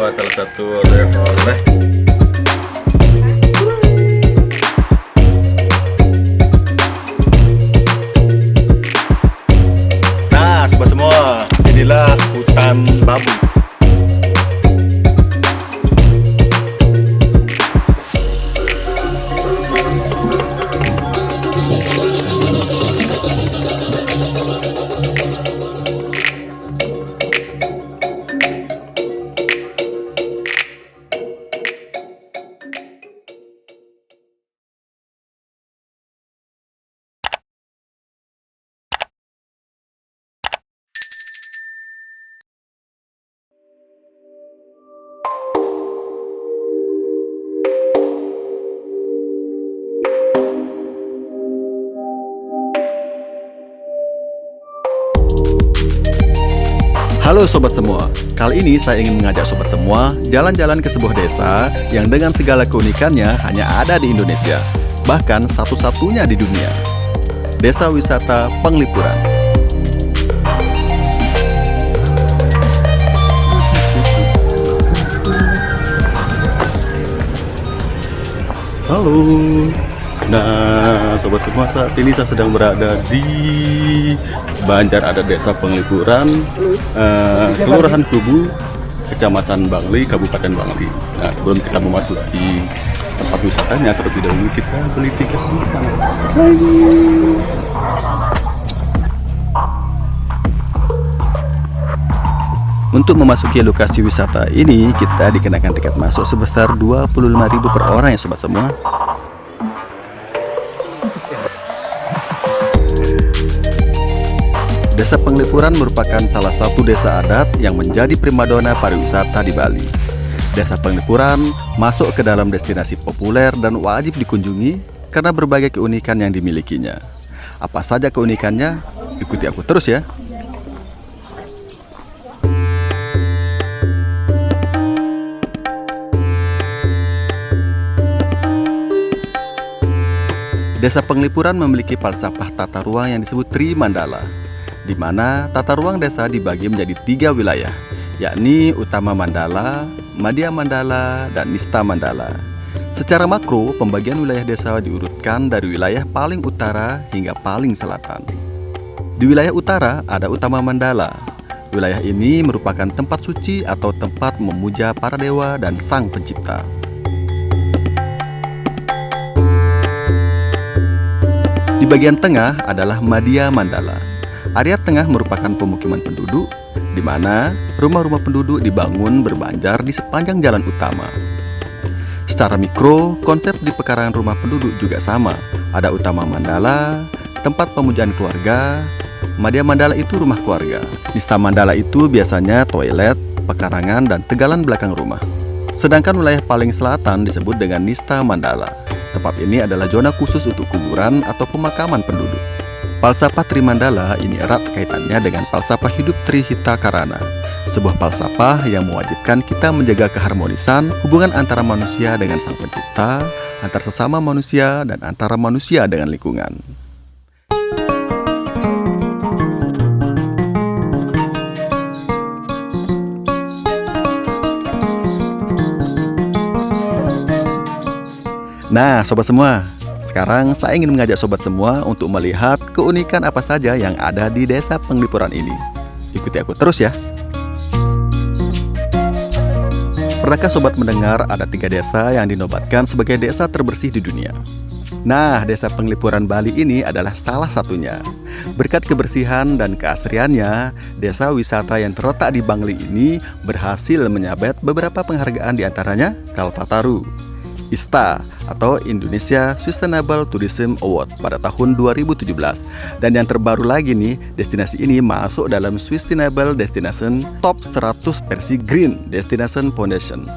semua, salah satu oleh-oleh. Nah, sobat semua, inilah hutan bambu. Halo sobat semua, kali ini saya ingin mengajak sobat semua jalan-jalan ke sebuah desa yang dengan segala keunikannya hanya ada di Indonesia, bahkan satu-satunya di dunia. Desa Wisata Penglipuran. Halo. Nah, sobat semua, saat ini saya sedang berada di Banjar Adat Desa Penglipuran, Kelurahan Kubu, Kecamatan Bangli, Kabupaten Bangli. Nah, sebelum kita memasuki tempat wisatanya, terlebih dahulu kita beli tiket di sana. Untuk memasuki lokasi wisata ini, kita dikenakan tiket masuk sebesar 25.000 per orang ya sobat semua. Desa Penglipuran merupakan salah satu desa adat yang menjadi primadona pariwisata di Bali. Desa Penglipuran masuk ke dalam destinasi populer dan wajib dikunjungi karena berbagai keunikan yang dimilikinya. Apa saja keunikannya? Ikuti aku terus ya. Desa Penglipuran memiliki falsafah tata ruang yang disebut Trimandala, di mana tata ruang desa dibagi menjadi 3 wilayah, yakni Utama Mandala, Madhya Mandala, dan Nista Mandala. Secara makro, pembagian wilayah desa diurutkan dari wilayah paling utara hingga paling selatan. Di wilayah utara ada Utama Mandala. Wilayah ini merupakan tempat suci atau tempat memuja para dewa dan sang pencipta. Di bagian tengah adalah Madhya Mandala. Area tengah merupakan pemukiman penduduk, di mana rumah-rumah penduduk dibangun berbanjar di sepanjang jalan utama. Secara mikro, konsep di pekarangan rumah penduduk juga sama. Ada Utama Mandala, tempat pemujaan keluarga. Madhya Mandala itu rumah keluarga. Nista Mandala itu biasanya toilet, pekarangan, dan tegalan belakang rumah. Sedangkan wilayah paling selatan disebut dengan Nista Mandala. Tempat ini adalah zona khusus untuk kuburan atau pemakaman penduduk. Falsafah Trimandala ini erat kaitannya dengan falsafah hidup Trihita Karana, sebuah falsafah yang mewajibkan kita menjaga keharmonisan hubungan antara manusia dengan sang pencipta, antar sesama manusia, dan antara manusia dengan lingkungan. Nah, sobat semua, sekarang saya ingin mengajak sobat semua untuk melihat keunikan apa saja yang ada di Desa Penglipuran ini. Ikuti aku terus ya. Pernahkah sobat mendengar ada 3 desa yang dinobatkan sebagai desa terbersih di dunia? Nah, Desa Penglipuran Bali ini adalah salah satunya. Berkat kebersihan dan keasriannya, desa wisata yang terletak di Bangli ini berhasil menyabet beberapa penghargaan, diantaranya Kalpataru, ISTA atau Indonesia Sustainable Tourism Award pada tahun 2017. Dan yang terbaru lagi nih, destinasi ini masuk dalam Sustainable Destination Top 100 versi Green Destination Foundation.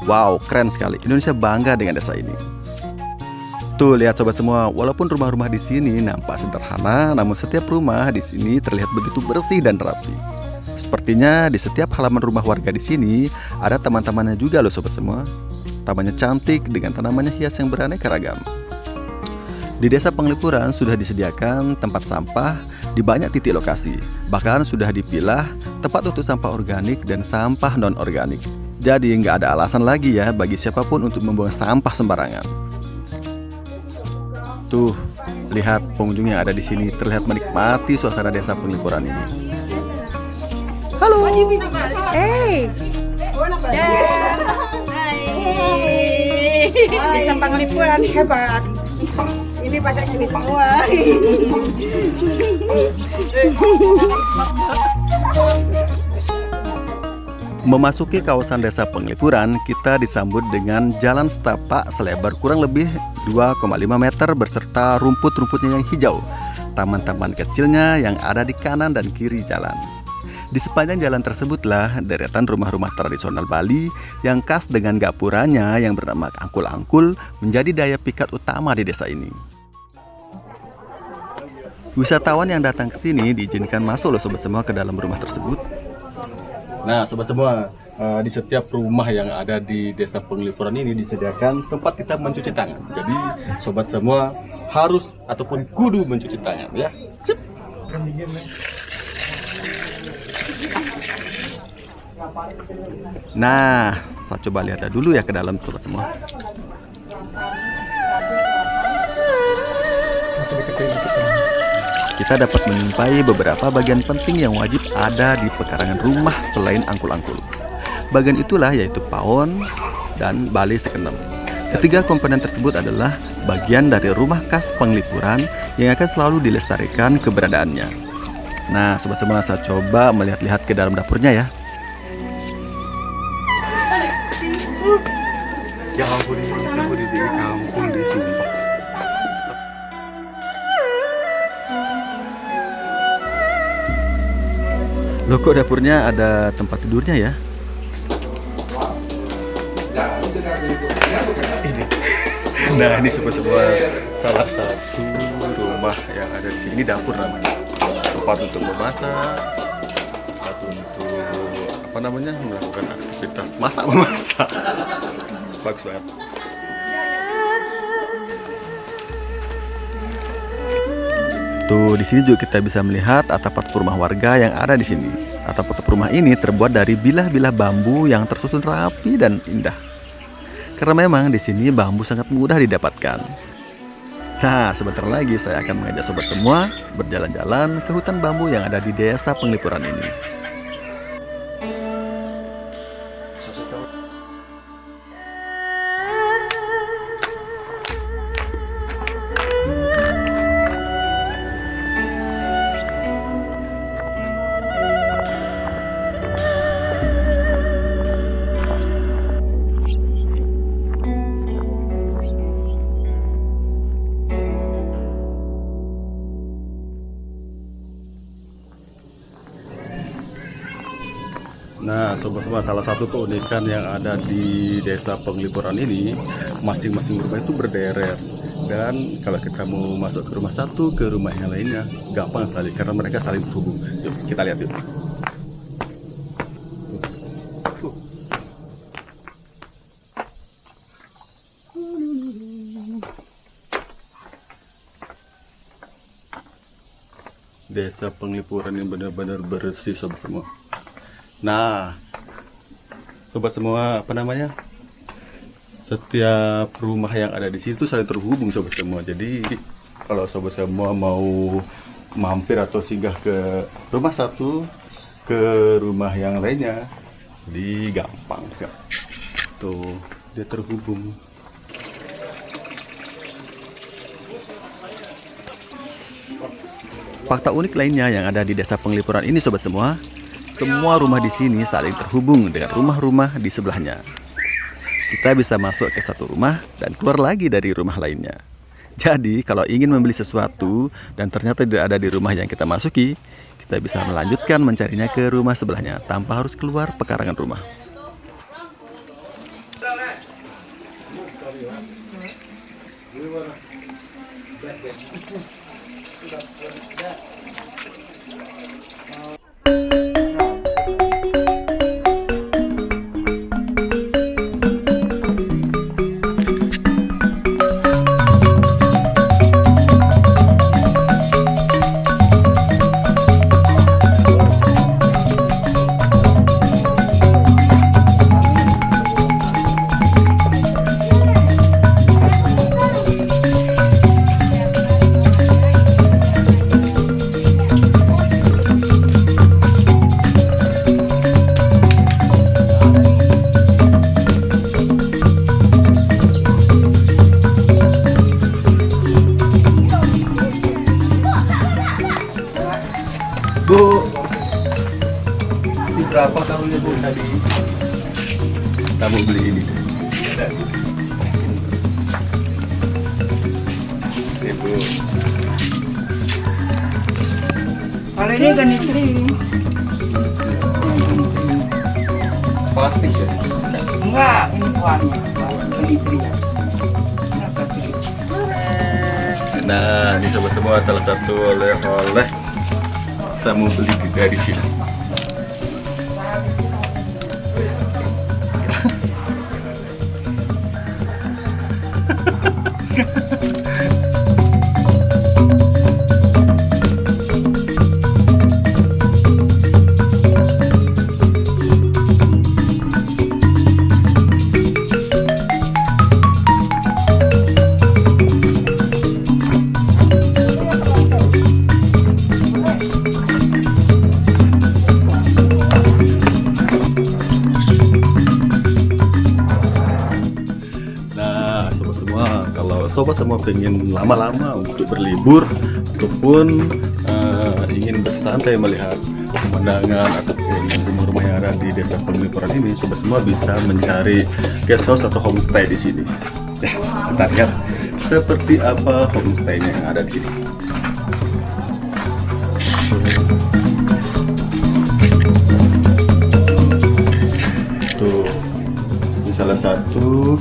Wow, keren sekali. Indonesia bangga dengan desa ini. Tuh, lihat sobat semua, walaupun rumah-rumah di sini nampak sederhana, namun setiap rumah di sini terlihat begitu bersih dan rapi. Sepertinya di setiap halaman rumah warga di sini ada taman-tamannya juga loh sobat semua. Tamannya cantik dengan tanamannya hias yang beraneka ragam. Di Desa Penglipuran sudah disediakan tempat sampah di banyak titik lokasi. Bahkan sudah dipilah tempat untuk sampah organik dan sampah non-organik. Jadi nggak ada alasan lagi ya bagi siapapun untuk membuang sampah sembarangan. Tuh, lihat pengunjung yang ada di sini terlihat menikmati suasana desa Penglipuran ini. Halo. Hey. Desa Penglipuran hebat. Ini pakai kami semua. Memasuki kawasan desa Penglipuran, kita disambut dengan jalan setapak selebar kurang lebih 2,5 meter beserta rumput-rumputnya yang hijau, taman-taman kecilnya yang ada di kanan dan kiri jalan. Di sepanjang jalan tersebutlah deretan rumah-rumah tradisional Bali yang khas dengan gapuranya yang bernama angkul-angkul menjadi daya pikat utama di desa ini. Wisatawan yang datang ke sini diizinkan masuk loh sobat semua ke dalam rumah tersebut. Nah sobat semua, di setiap rumah yang ada di desa Penglipuran ini disediakan tempat kita mencuci tangan. Jadi sobat semua harus ataupun kudu mencuci tangan ya. Sip. Nah, saya coba lihat dulu ya ke dalam sobat semua. Kita dapat menjumpai beberapa bagian penting yang wajib ada di pekarangan rumah selain angkul-angkul. Bagian itulah yaitu pawon dan bale sekenem. Ketiga komponen tersebut adalah bagian dari rumah khas Penglipuran yang akan selalu dilestarikan keberadaannya. Nah, sobat semua, saya coba melihat-lihat ke dalam dapurnya ya. Ya ampun, dapur di kampung di sumpah. Loh, kok dapurnya ada tempat tidurnya ya? Nah, ini sebuah salah satu rumah yang ada di sini. Ini dapur namanya. Tempat untuk memasak, tempat untuk melakukan aktivitas masak-memasak. Bagus banget. Tuh, di sini juga kita bisa melihat atap-atap rumah warga yang ada di sini. Atap-atap rumah ini terbuat dari bilah-bilah bambu yang tersusun rapi dan indah. Karena memang di sini bambu sangat mudah didapatkan. Nah, sebentar lagi saya akan mengajak sobat semua berjalan-jalan ke hutan bambu yang ada di desa Penglipuran ini. Nah, sobat-sobat, salah satu keunikan yang ada di desa Penglipuran ini, masing-masing rumah itu berderet. Dan kalau kita mau masuk ke rumah satu, ke rumah yang lainnya, gampang sekali karena mereka saling terhubung. Yuk, kita lihat yuk. Desa Penglipuran ini benar-benar bersih sobat semua. Nah, sobat semua, setiap rumah yang ada di situ saling terhubung sobat semua. Jadi kalau sobat semua mau mampir atau singgah ke rumah satu, ke rumah yang lainnya, jadi gampang sih. Tuh, dia terhubung. Fakta unik lainnya yang ada di desa Penglipuran ini sobat semua, semua rumah di sini saling terhubung dengan rumah-rumah di sebelahnya. Kita bisa masuk ke satu rumah dan keluar lagi dari rumah lainnya. Jadi kalau ingin membeli sesuatu dan ternyata tidak ada di rumah yang kita masuki, kita bisa melanjutkan mencarinya ke rumah sebelahnya tanpa harus keluar pekarangan rumah. berapa kalungnya Bu tadi? Kamu beli ini. Ini Bu. Kalau ini ganitri. Plastik ya? Enggak, ini buahnya. Ganitri. Nah, ini sobat semua salah satu oleh-oleh saya mau beli juga di sini. Sobat semua pengen lama-lama untuk berlibur ataupun ingin bersantai melihat pemandangan ataupun rumah-rumah yang ada di desa Penglipuran ini, sobat semua bisa mencari guest house atau homestay di sini. Kita lihat seperti apa homestaynya yang ada di sini. Tuh, ini salah satu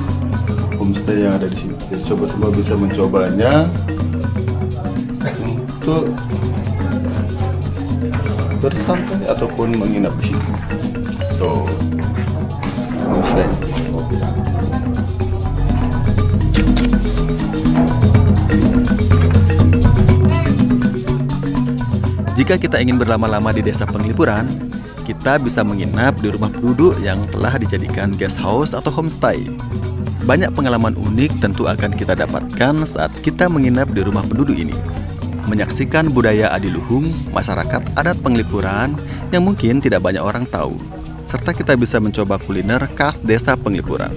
homestay yang ada di sini. Jadi sobat semua bisa mencobanya untuk bersantai ataupun menginap di sini. Tuh, homestay. Jika kita ingin berlama-lama di desa Penglipuran, kita bisa menginap di rumah penduduk yang telah dijadikan guest house atau homestay. Banyak pengalaman unik tentu akan kita dapatkan saat kita menginap di rumah penduduk ini. Menyaksikan budaya adiluhung, masyarakat adat Penglipuran yang mungkin tidak banyak orang tahu. Serta kita bisa mencoba kuliner khas desa Penglipuran.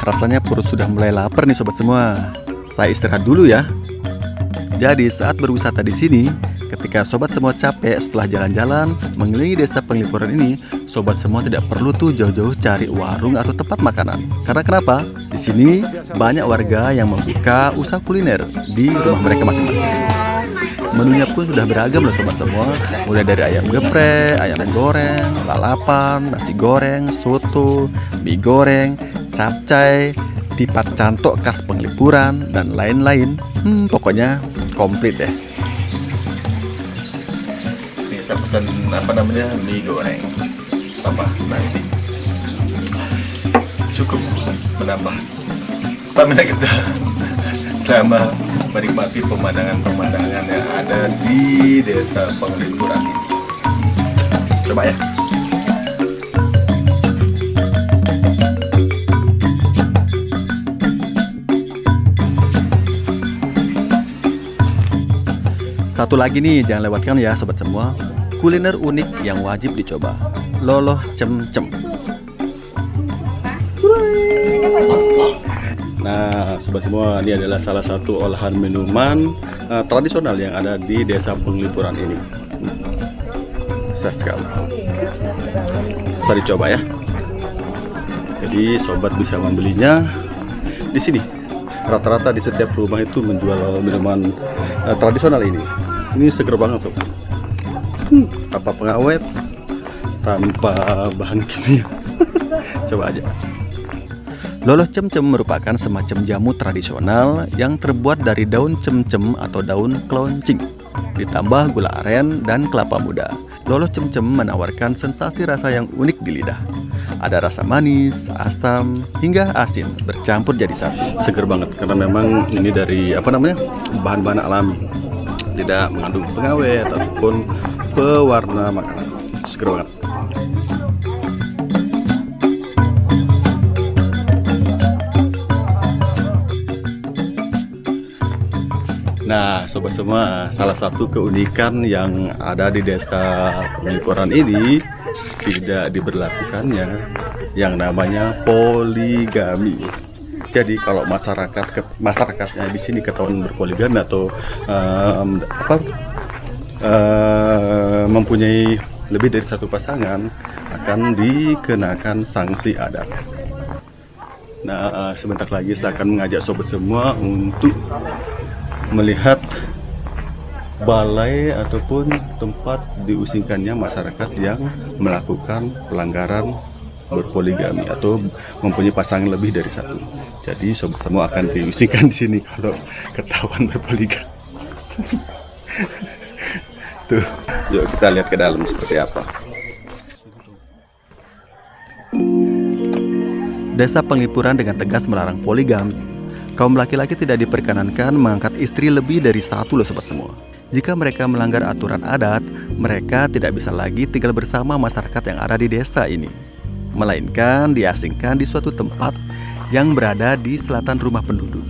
Rasanya perut sudah mulai lapar nih sobat semua. Saya istirahat dulu ya. Jadi saat berwisata di sini, ketika sobat semua capek setelah jalan-jalan mengelilingi desa Penglipuran ini, sobat semua tidak perlu tuh jauh-jauh cari warung atau tempat makanan. Karena kenapa? Di sini banyak warga yang membuka usaha kuliner di rumah mereka masing-masing. Menunya pun sudah beragam loh sobat semua. Mulai dari ayam geprek, ayam goreng, lalapan, nasi goreng, soto, mie goreng, capcay, tipat cantok khas Penglipuran, dan lain-lain. Pokoknya komplit ya. Ini saya pesan mie goreng tambah nasi. Cukup menambah stamina kita selama menikmati pemandangan-pemandangan yang ada di desa Penglipuran ini. Coba ya. Satu lagi nih, jangan lewatkan ya sobat semua, kuliner unik yang wajib dicoba, loloh cem-cem. Nah sobat semua, ini adalah salah satu olahan minuman tradisional yang ada di desa Penglipuran ini. Sehat sekali, bisa dicoba ya. Jadi sobat bisa membelinya di sini. Rata-rata di setiap rumah itu menjual minuman tradisional ini. Ini seger banget tuh. Tanpa pengawet, tanpa bahan kimia. Coba aja. Loloh cem-cem merupakan semacam jamu tradisional yang terbuat dari daun cem-cem atau daun keloncing, ditambah gula aren dan kelapa muda. Loloh cem-cem menawarkan sensasi rasa yang unik di lidah. Ada rasa manis, asam, hingga asin bercampur jadi satu. Seger banget karena memang ini dari bahan-bahan alami, tidak mengandung pengawet ataupun pewarna makanan. Seger banget. Nah, sobat semua, salah satu keunikan yang ada di desa Penglipuran ini tidak diberlakukannya yang namanya poligami. Jadi kalau masyarakatnya di sini ketahuan berpoligami atau mempunyai lebih dari satu pasangan akan dikenakan sanksi adat. Nah, sebentar lagi saya akan mengajak sobat semua untuk melihat balai ataupun tempat diusingkannya masyarakat yang melakukan pelanggaran berpoligami atau mempunyai pasangan lebih dari satu. Jadi sobat semua akan diusingkan di sini kalau ketahuan berpoligami. Tuh, yuk kita lihat ke dalam seperti apa. Desa Penglipuran dengan tegas melarang poligami. Kaum laki-laki tidak diperkenankan mengangkat istri lebih dari satu loh sobat semua. Jika mereka melanggar aturan adat, mereka tidak bisa lagi tinggal bersama masyarakat yang ada di desa ini, melainkan diasingkan di suatu tempat yang berada di selatan rumah penduduk.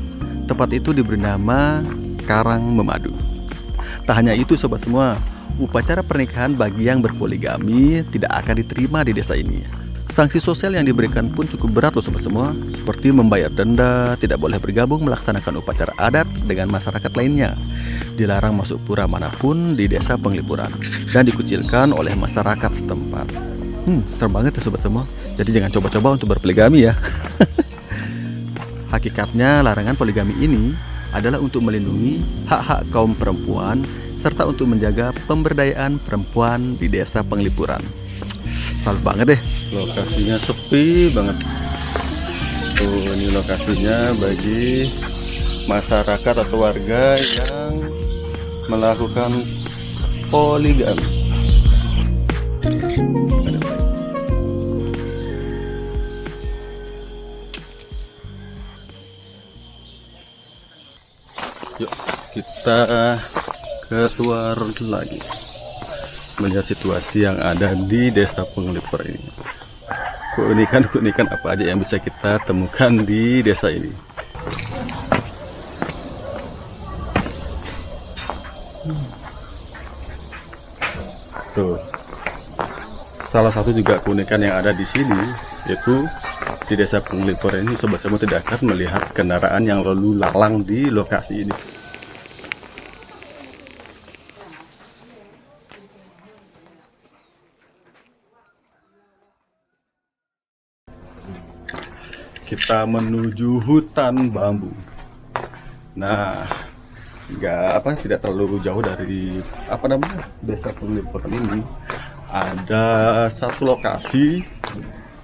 Tempat itu diberi nama Karang Memadu. Tak hanya itu sobat semua, upacara pernikahan bagi yang berpoligami tidak akan diterima di desa ini. Sanksi sosial yang diberikan pun cukup berat loh sobat semua, seperti membayar denda, tidak boleh bergabung melaksanakan upacara adat dengan masyarakat lainnya, dilarang masuk pura manapun di desa Penglipuran, dan dikucilkan oleh masyarakat setempat. Serem banget ya sobat semua, jadi jangan coba-coba untuk berpoligami ya. Hakikatnya larangan poligami ini adalah untuk melindungi hak-hak kaum perempuan serta untuk menjaga pemberdayaan perempuan di desa Penglipuran. Salut banget deh, lokasinya sepi banget. Tuh, ini lokasinya bagi masyarakat atau warga yang melakukan poligami. Yuk kita keluar lagi melihat situasi yang ada di desa Penglipuran ini. Keunikan apa aja yang bisa kita temukan di desa ini. Tuh, salah satu juga keunikan yang ada di sini yaitu di desa Penglipuran ini sobat semua tidak akan melihat kendaraan yang lalu lalang di lokasi ini. Kita menuju hutan bambu. Nah, tidak terlalu jauh dari desa Penglipuran ini. Ada satu lokasi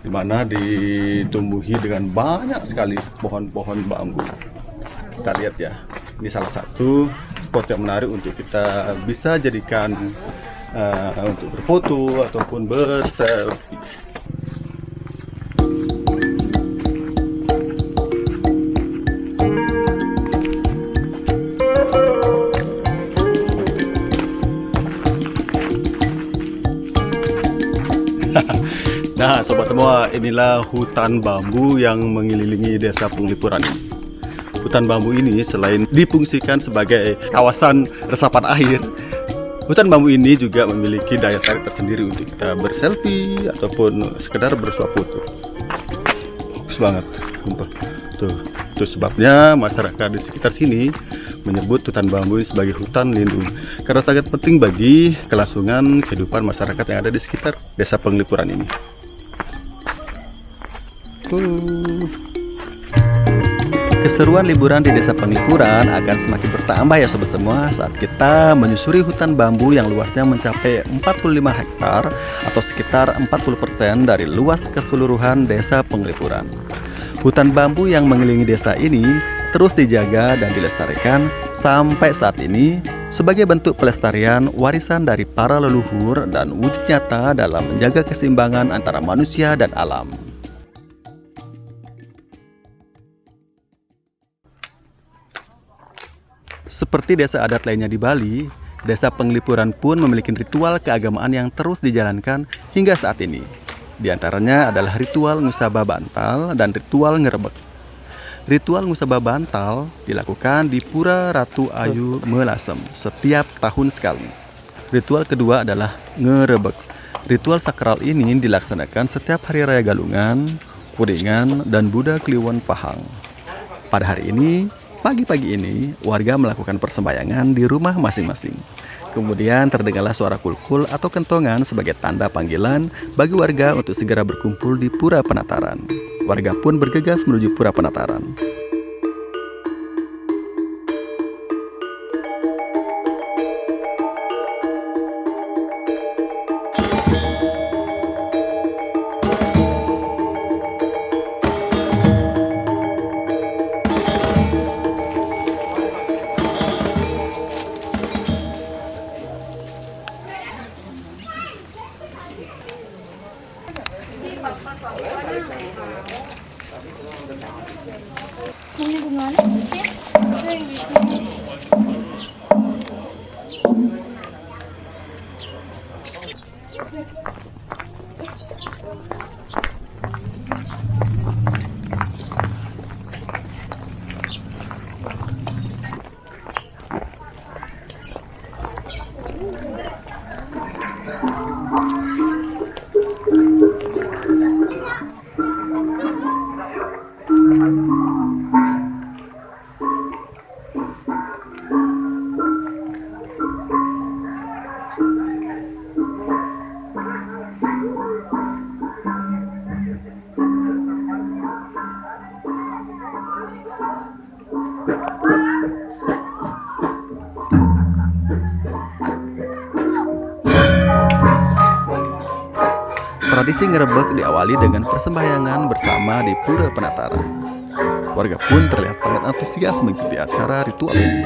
di mana ditumbuhi dengan banyak sekali pohon-pohon bambu. Kita lihat ya, ini salah satu spot yang menarik untuk kita bisa jadikan untuk berfoto ataupun berselfie. Nah sobat semua, inilah hutan bambu yang mengelilingi desa Penglipuran ini. Hutan bambu ini selain difungsikan sebagai kawasan resapan air, hutan bambu ini juga memiliki daya tarik tersendiri untuk kita berselfie ataupun sekedar bersuap foto. Bagus banget. Tuh sebabnya masyarakat di sekitar sini menyebut hutan bambu ini sebagai hutan lindung karena sangat penting bagi kelangsungan kehidupan masyarakat yang ada di sekitar desa Penglipuran ini. Keseruan liburan di desa Penglipuran akan semakin bertambah ya sobat semua saat kita menyusuri hutan bambu yang luasnya mencapai 45 hektar atau sekitar 40% dari luas keseluruhan desa Penglipuran. Hutan bambu yang mengelilingi desa ini terus dijaga dan dilestarikan sampai saat ini sebagai bentuk pelestarian warisan dari para leluhur dan wujud nyata dalam menjaga keseimbangan antara manusia dan alam. Seperti desa adat lainnya di Bali, desa Penglipuran pun memiliki ritual keagamaan yang terus dijalankan hingga saat ini. Di antaranya adalah ritual Ngusaba Bantal dan ritual Ngerebek. Ritual ngusaba bantal dilakukan di Pura Ratu Ayu Melasem setiap tahun sekali. Ritual kedua adalah ngerebek. Ritual sakral ini dilaksanakan setiap hari raya Galungan, Kuringan, dan Buddha Kliwon Pahang. Pada hari ini, pagi-pagi ini, warga melakukan persembahyangan di rumah masing-masing. Kemudian terdengarlah suara kulkul atau kentongan sebagai tanda panggilan bagi warga untuk segera berkumpul di Pura Penataran. Warga pun bergegas menuju Pura Penataran. Tradisi ngerebek diawali dengan persembahyangan bersama di Pura Penataran. Warga pun terlihat sangat antusias mengikuti acara ritual ini.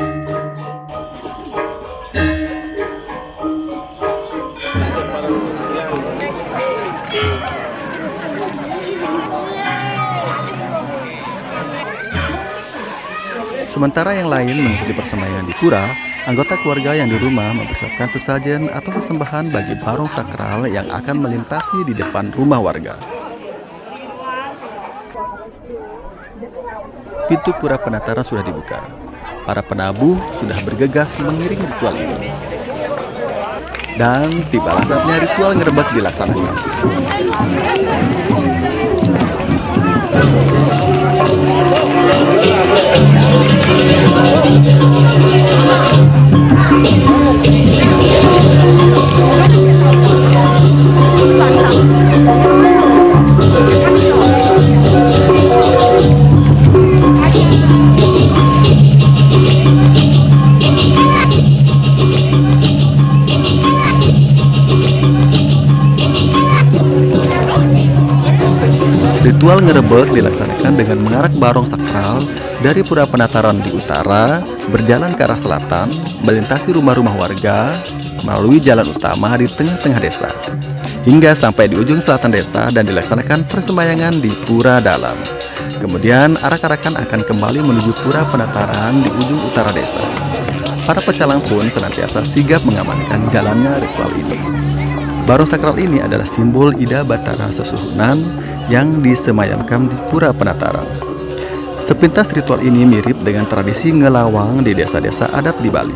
Sementara yang lain mengikuti persembahyangan di pura, anggota keluarga yang di rumah mempersiapkan sesajen atau sesembahan bagi barong sakral yang akan melintasi di depan rumah warga. Pintu Pura Penataran sudah dibuka. Para penabuh sudah bergegas mengiringi ritual ini. Dan tibalah saatnya ritual ngerebek dilaksanakan. Ritual ngerebek dilaksanakan dengan mengarak barong sakral dari Pura Penataran di utara, berjalan ke arah selatan, melintasi rumah-rumah warga, melalui jalan utama di tengah-tengah desa, hingga sampai di ujung selatan desa dan dilaksanakan persembahyangan di Pura Dalam. Kemudian arak-arakan akan kembali menuju Pura Penataran di ujung utara desa. Para pecalang pun senantiasa sigap mengamankan jalannya ritual ini. Barong sakral ini adalah simbol Ida Batara Sesuhunan yang disemayamkan di Pura Penataran. Sepintas ritual ini mirip dengan tradisi ngelawang di desa-desa adat di Bali.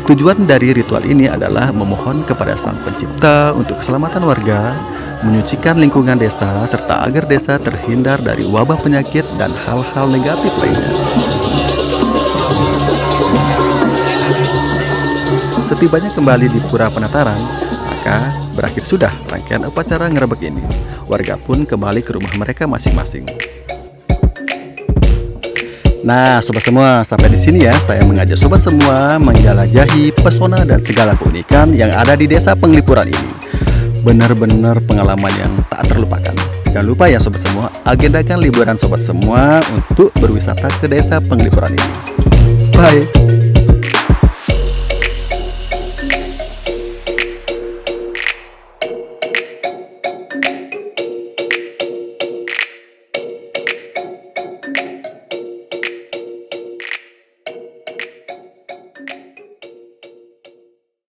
Tujuan dari ritual ini adalah memohon kepada Sang Pencipta untuk keselamatan warga, menyucikan lingkungan desa, serta agar desa terhindar dari wabah penyakit dan hal-hal negatif lainnya. Setibanya kembali di Pura Penataran, maka berakhir sudah rangkaian upacara ngerebek ini. Warga pun kembali ke rumah mereka masing-masing. Nah, sobat semua, sampai di sini ya saya mengajak sobat semua menjelajahi pesona dan segala keunikan yang ada di Desa Penglipuran ini. Benar-benar pengalaman yang tak terlupakan. Jangan lupa ya sobat semua, agendakan liburan sobat semua untuk berwisata ke Desa Penglipuran ini. Bye.